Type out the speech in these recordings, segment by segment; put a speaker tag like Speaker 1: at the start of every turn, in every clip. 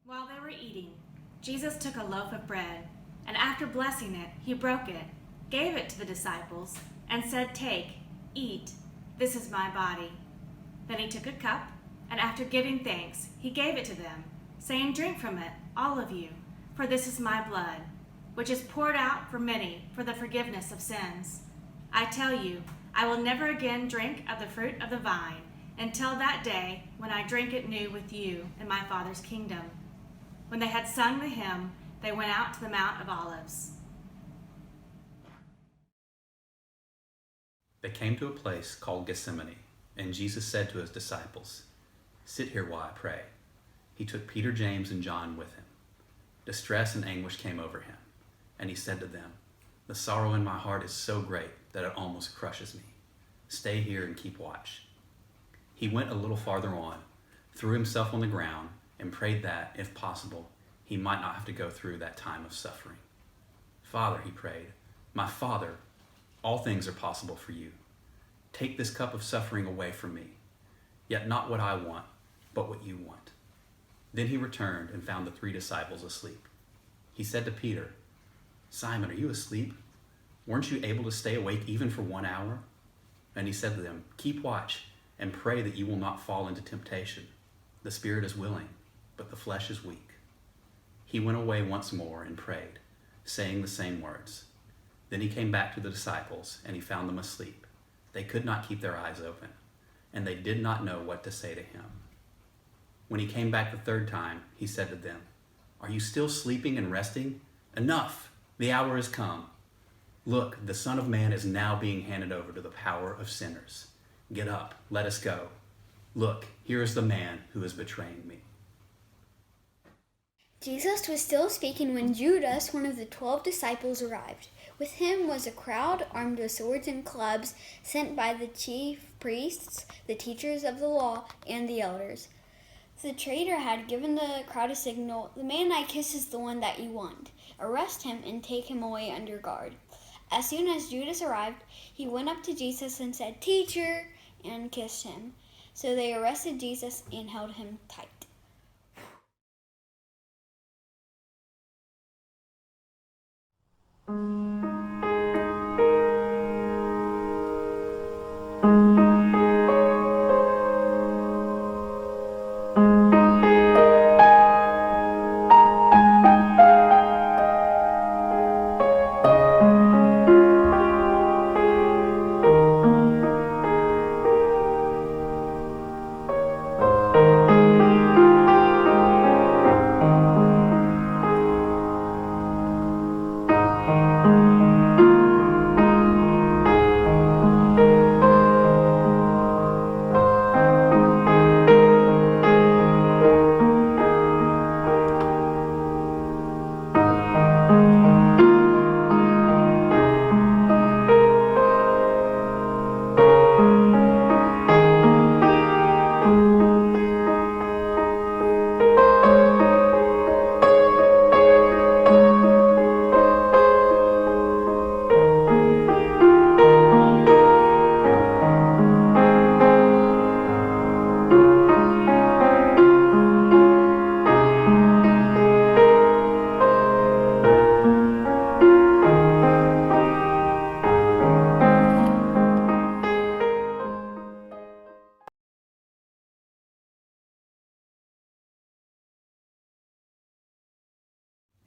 Speaker 1: While they were eating, Jesus took a loaf of bread, and after blessing it, he broke it, gave it to the disciples, and said, "Take, eat, this is my body." Then he took a cup, and after giving thanks, he gave it to them, saying, "Drink from it, all of you, for this is my blood, which is poured out for many for the forgiveness of sins. I tell you, I will never again drink of the fruit of the vine until that day when I drink it new with you in my Father's kingdom." When they had sung the hymn, they went out to the Mount of Olives.
Speaker 2: They came to a place called Gethsemane, and Jesus said to his disciples, "Sit here while I pray." He took Peter, James, and John with him. Distress and anguish came over him, and he said to them, "The sorrow in my heart is so great that it almost crushes me. Stay here and keep watch." He went a little farther on, threw himself on the ground, and prayed that, if possible, he might not have to go through that time of suffering. "Father," he prayed, "my Father, all things are possible for you. Take this cup of suffering away from me, yet not what I want, but what you want." Then he returned and found the 3 disciples asleep. He said to Peter, "Simon, are you asleep? Weren't you able to stay awake even for 1 hour?" And he said to them, "Keep watch and pray that you will not fall into temptation. The spirit is willing, but the flesh is weak." He went away once more and prayed, saying the same words. Then he came back to the disciples, and he found them asleep. They could not keep their eyes open, and they did not know what to say to him. When he came back the 3rd time, he said to them, "Are you still sleeping and resting? Enough! The hour has come. Look, the Son of Man is now being handed over to the power of sinners. Get up, let us go. Look, here is the man who is betraying me."
Speaker 3: Jesus was still speaking when Judas, one of the 12 disciples, arrived. With him was a crowd armed with swords and clubs, sent by the chief priests, the teachers of the law, and the elders. The traitor had given the crowd a signal, "The man I kiss is the one that you want. Arrest him and take him away under guard." As soon as Judas arrived, he went up to Jesus and said, "Teacher," and kissed him. So they arrested Jesus and held him tight.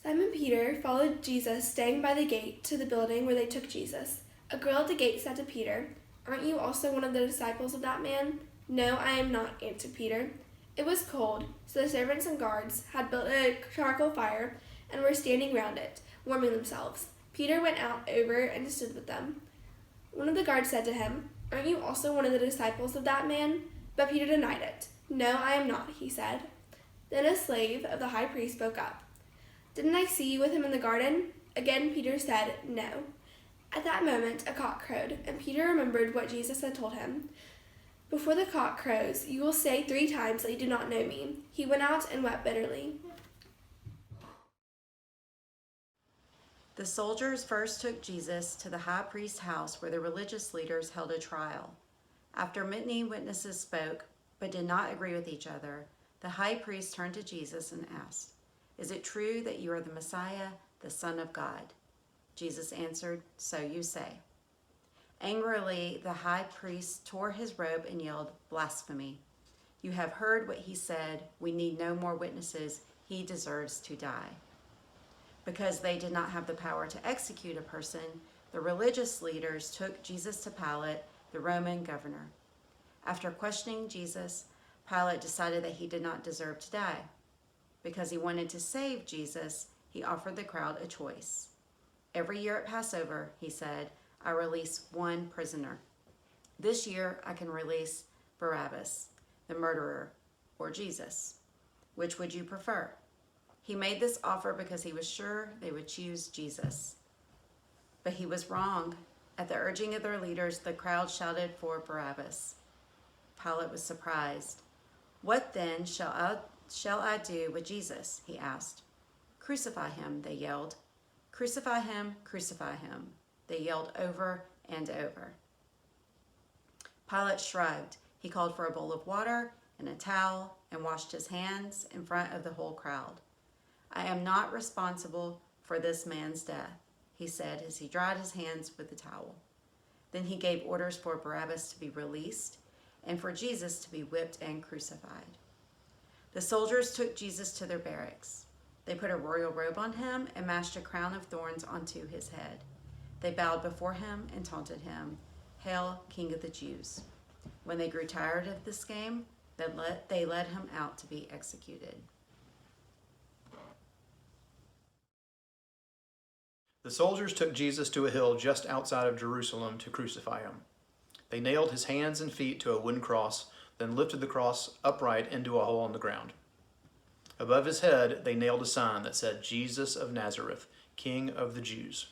Speaker 4: Simon Peter followed Jesus, staying by the gate, to the building where they took Jesus. A girl at the gate said to Peter, "Aren't you also one of the disciples of that man?" "No, I am not," answered Peter. It was cold, so the servants and guards had built a charcoal fire and were standing round it, warming themselves. Peter went out over and stood with them. One of the guards said to him, "Aren't you also one of the disciples of that man?" But Peter denied it. "No, I am not," he said. Then a slave of the high priest spoke up. "Didn't I see you with him in the garden?" Again Peter said, "No." At that moment a cock crowed, and Peter remembered what Jesus had told him. "Before the cock crows, you will say 3 times that you do not know me." He went out and wept bitterly.
Speaker 5: The soldiers first took Jesus to the high priest's house where the religious leaders held a trial. After many witnesses spoke, but did not agree with each other, The high priest turned to Jesus and asked, "Is it true that you are the Messiah, the Son of God?" Jesus answered, "So you say." Angrily, the high priest tore his robe and yelled, "Blasphemy! You have heard what he said. We need no more witnesses. He deserves to die." Because they did not have the power to execute a person, the religious leaders took Jesus to Pilate, the Roman governor. After questioning Jesus, Pilate decided that he did not deserve to die. Because he wanted to save Jesus, he offered the crowd a choice. "Every year at Passover," he said, "I release one prisoner. This year I can release Barabbas, the murderer, or Jesus. Which would you prefer?" He made this offer because he was sure they would choose Jesus. But he was wrong. At the urging of their leaders, the crowd shouted for Barabbas. Pilate was surprised. "What then shall I do with Jesus?" he asked. "Crucify him," they yelled. "Crucify him, crucify him," they yelled over and over. Pilate shrugged. He called for a bowl of water and a towel and washed his hands in front of the whole crowd. "I am not responsible for this man's death," he said as he dried his hands with the towel. Then he gave orders for Barabbas to be released and for Jesus to be whipped and crucified. The soldiers took Jesus to their barracks. They put a royal robe on him and mashed a crown of thorns onto his head. They bowed before him and taunted him, "Hail, King of the Jews." When they grew tired of this game, they led him out to be executed.
Speaker 6: The soldiers took Jesus to a hill just outside of Jerusalem to crucify him. They nailed his hands and feet to a wooden cross, then lifted the cross upright into a hole in the ground. Above his head, they nailed a sign that said, "Jesus of Nazareth, King of the Jews."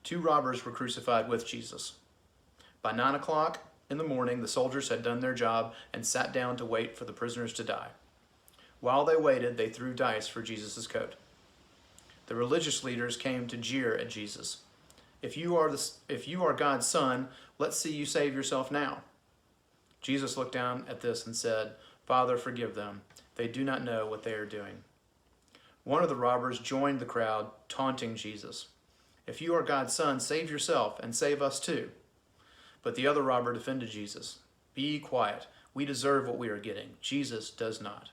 Speaker 6: 2 robbers were crucified with Jesus. By 9 o'clock in the morning, the soldiers had done their job and sat down to wait for the prisoners to die. While they waited, they threw dice for Jesus' coat. The religious leaders came to jeer at Jesus. If you are God's son, let's see you save yourself now." Jesus looked down at this and said, "Father, forgive them. They do not know what they are doing." One of the robbers joined the crowd, taunting Jesus. "If you are God's son, save yourself and save us too." But the other robber defended Jesus. "Be quiet. We deserve what we are getting. Jesus does not."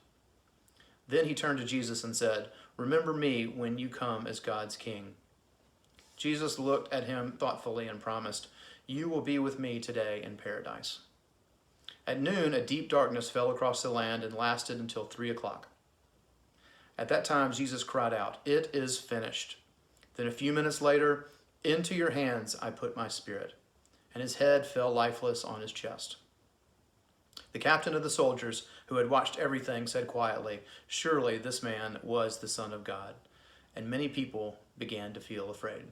Speaker 6: Then he turned to Jesus and said, "Remember me when you come as God's king." Jesus looked at him thoughtfully and promised, "You will be with me today in paradise." At noon, a deep darkness fell across the land and lasted until 3 o'clock. At that time, Jesus cried out, "It is finished." Then a few minutes later, "Into your hands I put my spirit." And his head fell lifeless on his chest. The captain of the soldiers, who had watched everything, said quietly, "Surely this man was the Son of God." And many people began to feel afraid.